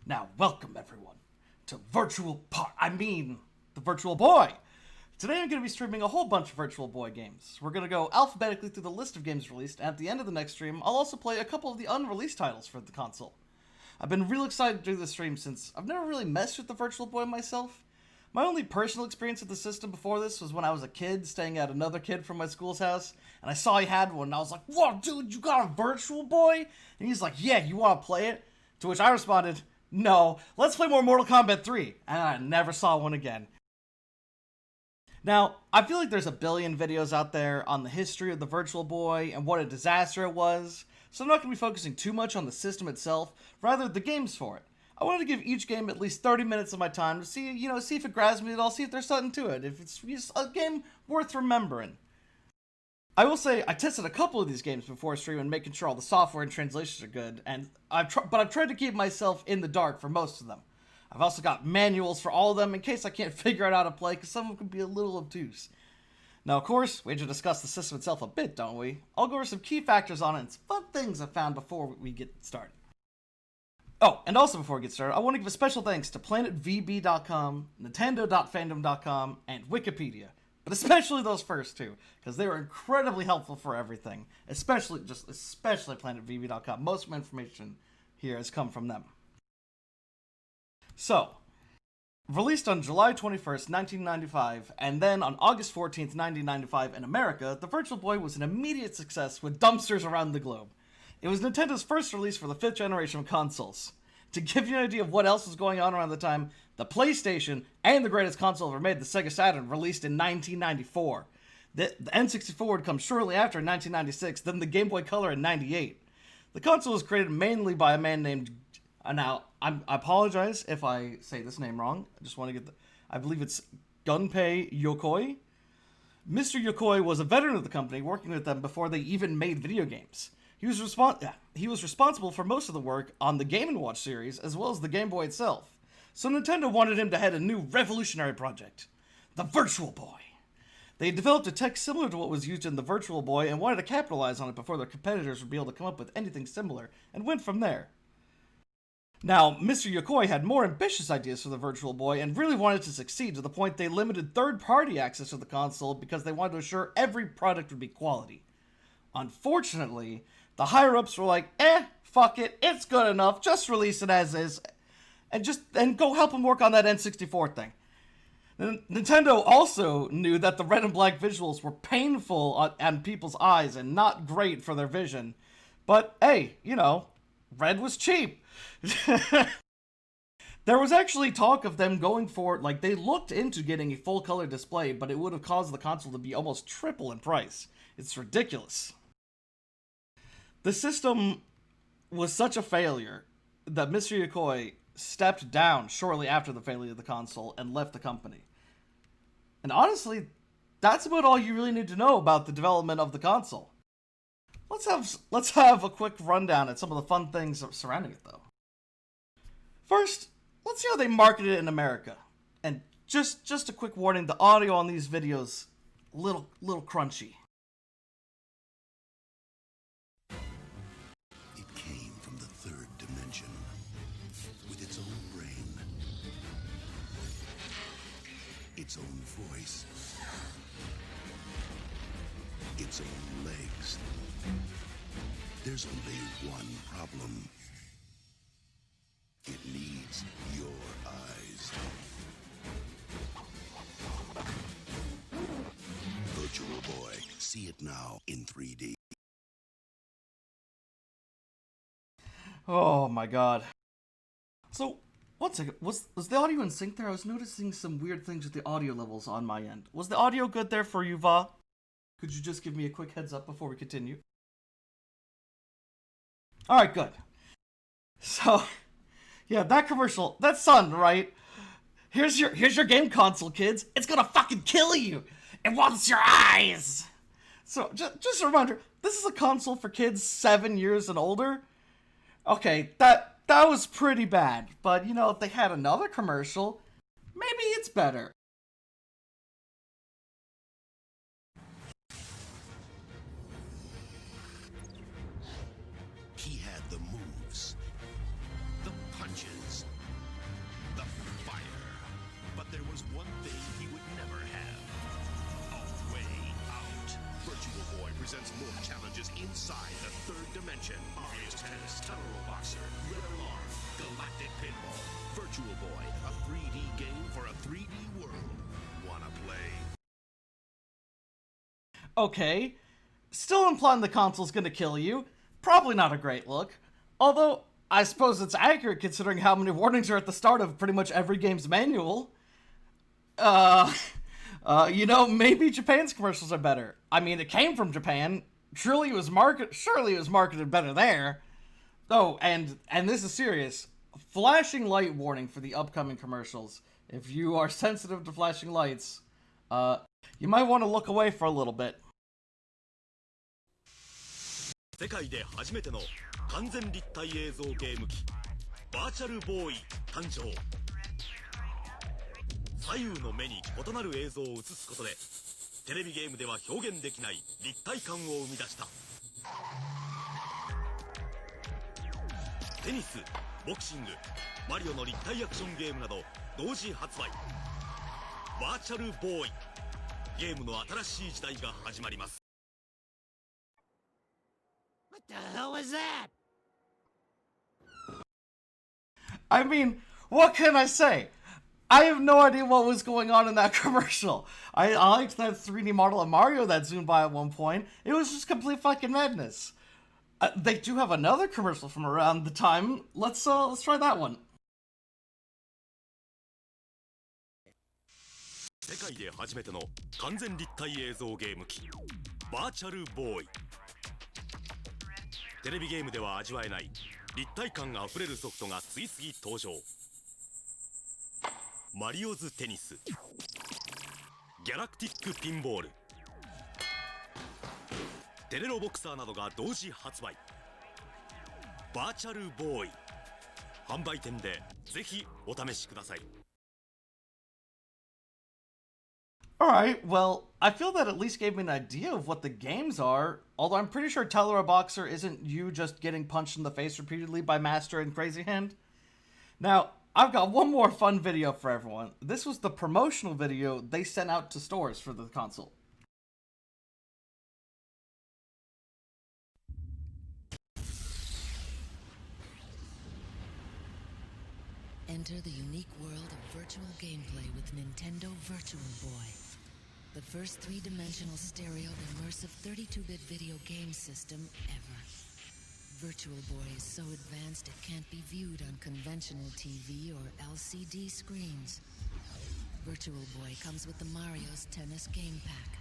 Now, welcome everyone to the Virtual Boy. Today I'm going to be streaming a whole bunch of Virtual Boy games. We're going to go alphabetically through the list of games released, and at the end of the next stream, I'll also play a couple of the unreleased titles for the console. I've been real excited to do this stream since I've never really messed with the Virtual Boy myself. My only personal experience with the system before this was when I was a kid staying at another kid from my school's house, and I saw he had one, and I was like, "Whoa, dude, you got a Virtual Boy?" And he's like, "Yeah, you want to play it?" To which I responded, "No, let's play more Mortal Kombat 3, and I never saw one again. Now, I feel like there's a billion videos out there on the history of the Virtual Boy and what a disaster it was, so I'm not going to be focusing too much on the system itself, rather the games for it. I wanted to give each game at least 30 minutes of my time to see if it grabs me at all, see if there's something to it, if it's just a game worth remembering. I will say, I tested a couple of these games before streaming, making sure all the software and translations are good, and I've tried to keep myself in the dark for most of them. I've also got manuals for all of them in case I can't figure out how to play, because some of them can be a little obtuse. Now, of course, we have to discuss the system itself a bit, don't we? I'll go over some key factors on it and some fun things I found before we get started. Oh, and also before we get started, I want to give a special thanks to PlanetVB.com, Nintendo.fandom.com, and Wikipedia. But especially those first two, because they were incredibly helpful for everything. Especially PlanetVB.com. Most of my information here has come from them. So, released on July 21st, 1995, and then on August 14th, 1995 in America, the Virtual Boy was an immediate success with dumpsters around the globe. It was Nintendo's first release for the 5th generation of consoles. To give you an idea of what else was going on around the time, the PlayStation and the greatest console ever made, the Sega Saturn, released in 1994. The N64 would come shortly after in 1996, then the Game Boy Color in 98. The console was created mainly by a man named... Now, I apologize if I say this name wrong. I just want to get I believe it's Gunpei Yokoi. Mr. Yokoi was a veteran of the company, working with them before they even made video games. He was responsible for most of the work on the Game & Watch series, as well as the Game Boy itself. So Nintendo wanted him to head a new revolutionary project, the Virtual Boy. They had developed a tech similar to what was used in the Virtual Boy and wanted to capitalize on it before their competitors would be able to come up with anything similar, and went from there. Now, Mr. Yokoi had more ambitious ideas for the Virtual Boy and really wanted to succeed, to the point they limited third-party access to the console because they wanted to assure every product would be quality. Unfortunately, the higher-ups were like, fuck it, it's good enough, just release it as is, and go help him work on that N64 thing. Nintendo also knew that the red and black visuals were painful on people's eyes and not great for their vision. But, hey, red was cheap. There was actually talk of them going for, they looked into getting a full color display, but it would have caused the console to be almost triple in price. It's ridiculous. The system was such a failure that Mr. Yokoi stepped down shortly after the failure of the console and left the company. And honestly, that's about all you really need to know about the development of the console. Let's have a quick rundown at some of the fun things surrounding it, though. First, let's see how they marketed it in America. And just a quick warning, the audio on these videos, little crunchy. It came from the third dimension, with its own brain, its own voice, its own legs. There's only one problem. It needs your eyes. Virtual Boy. See it now in 3D. Oh my god. So, one second, was the audio in sync there? I was noticing some weird things with the audio levels on my end. Was the audio good there for you, Va? Could you just give me a quick heads up before we continue? Alright, good. So, yeah, that commercial, that's Sun, right? Here's your game console, kids. It's gonna fucking kill you. It wants your eyes. So, just a reminder, this is a console for kids 7 years and older. Okay, that was pretty bad. But, if they had another commercial, maybe it's better. He had the moves, the punches, inside the third dimension. Mario's Tennis, Totoro Boxer, Red Alarm, Galactic Pinball, Virtual Boy, a 3D game for a 3D world. Wanna play? Okay, still implying the console's gonna kill you. Probably not a great look. Although, I suppose it's accurate considering how many warnings are at the start of pretty much every game's manual. Maybe Japan's commercials are better. I mean, it came from Japan. Surely it was marketed better there. Oh, and this is serious. Flashing light warning for the upcoming commercials. If you are sensitive to flashing lights, you might want to look away for a little bit. 世界で初めての完全立体映像ゲーム機バーチャルボーイ誕生。左右の目に異なる映像を映すことでテレビゲームでは表現できない立体感を生み出した。テニス、ボクシング、マリオの立体アクションゲームなど同時発売。バーチャルボーイ、ゲームの新しい時代が始まります。 What the hell was that? I mean, what can I say? I have no idea what was going on in that commercial. I liked that 3D model of Mario that zoomed by at one point. It was just complete fucking madness. They do have another commercial from around the time. Let's try that one. 世界で初めての完全立体映像ゲーム機バーチャルボーイ。テレビゲームでは味わえない立体感あふれるソフトが次々登場。マリオズテニス、ギャラクティックピンボール、テレロボクサーなどが同時発売。バーチャルボーイ、販売店でぜひお試しください。 Alright, well, I feel that at least gave me an idea of what the games are, although I'm pretty sure Tellura Boxer isn't you just getting punched in the face repeatedly by Master and Crazy Hand. Now, I've got one more fun video for everyone. This was the promotional video they sent out to stores for the console. Enter the unique world of virtual gameplay with Nintendo Virtual Boy. The first three-dimensional stereo immersive 32-bit video game system ever. Virtual Boy is so advanced it can't be viewed on conventional TV or LCD screens. Virtual Boy comes with the Mario's Tennis Game Pack,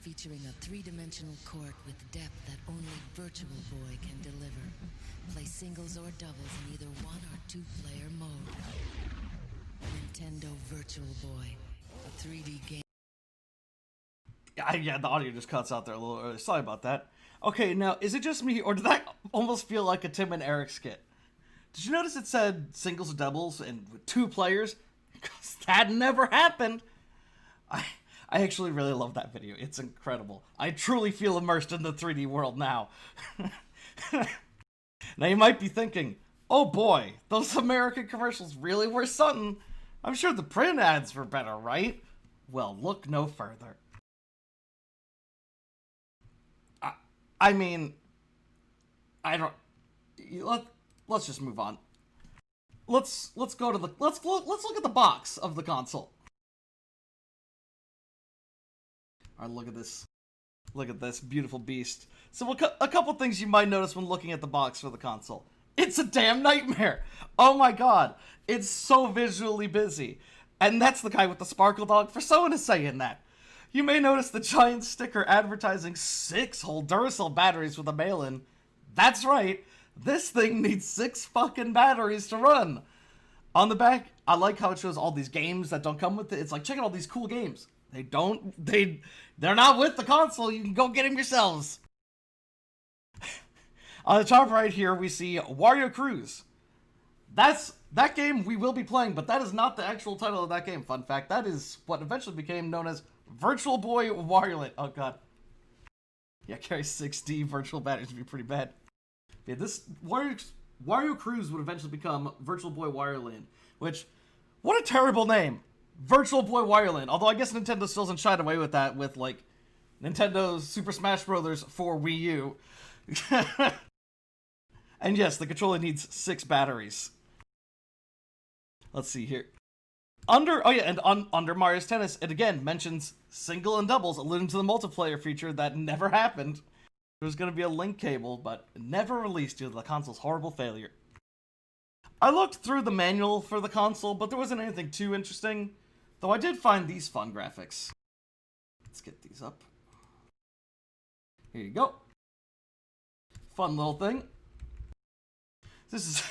featuring a three-dimensional court with depth that only Virtual Boy can deliver. Play singles or doubles in either one or two-player mode. Nintendo Virtual Boy, a 3D game. Yeah, the audio just cuts out there a little early. Sorry about that. Okay, now, is it just me, or did that almost feel like a Tim and Eric skit? Did you notice it said singles or doubles and with two players? Because that never happened. I actually really love that video. It's incredible. I truly feel immersed in the 3D world now. Now you might be thinking, oh boy, those American commercials really were something. I'm sure the print ads were better, right? Well, look no further. I mean, I don't. Let's just move on. Let's go to the let's look at the box of the console. All right, look at this. Look at this beautiful beast. So a couple things you might notice when looking at the box for the console. It's a damn nightmare. Oh my god, it's so visually busy, and that's the guy with the sparkle dog. For someone to say in that. You may notice the giant sticker advertising 6 whole Duracell batteries with a mail-in. That's right, this thing needs 6 fucking batteries to run. On the back, I like how it shows all these games that don't come with it. It's like, check out all these cool games. They're not with the console, you can go get them yourselves. On the top right here, we see Wario Cruise. That game we will be playing, but that is not the actual title of that game. Fun fact, that is what eventually became known as Virtual Boy Wario Land. Oh god. Yeah, carry 6D virtual batteries would be pretty bad. Yeah, this Wario Cruise would eventually become Virtual Boy Wario Land, which, what a terrible name. Virtual Boy Wario Land. Although I guess Nintendo still hasn't shied away with that with, like, Nintendo's Super Smash Bros. For Wii U. And yes, the controller needs 6 batteries. Let's see here. Under Mario's Tennis, it again mentions single and doubles, alluding to the multiplayer feature that never happened. There was going to be a link cable, but never released due to the console's horrible failure. I looked through the manual for the console, but there wasn't anything too interesting, though I did find these fun graphics. Let's get these up. Here you go. Fun little thing. This is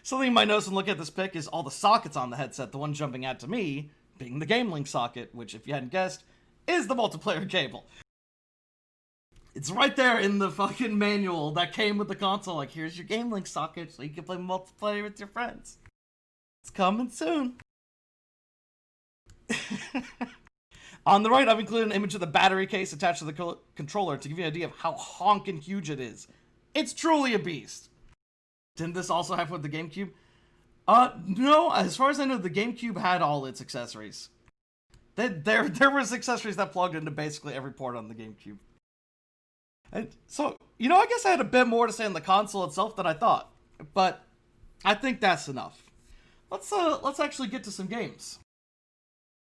something you might notice when looking at this pic is all the sockets on the headset. The one jumping out to me being the Game Link socket, which, if you hadn't guessed, is the multiplayer cable. It's right there in the fucking manual that came with the console. Like, here's your Game Link socket so you can play multiplayer with your friends. It's coming soon. On the right, I've included an image of the battery case attached to the controller to give you an idea of how honkin' huge it is. It's truly a beast. Didn't this also happen with the GameCube? No, as far as I know, the GameCube had all its accessories. There was accessories that plugged into basically every port on the GameCube. And so, I guess I had a bit more to say on the console itself than I thought. But I think that's enough. Let's actually get to some games.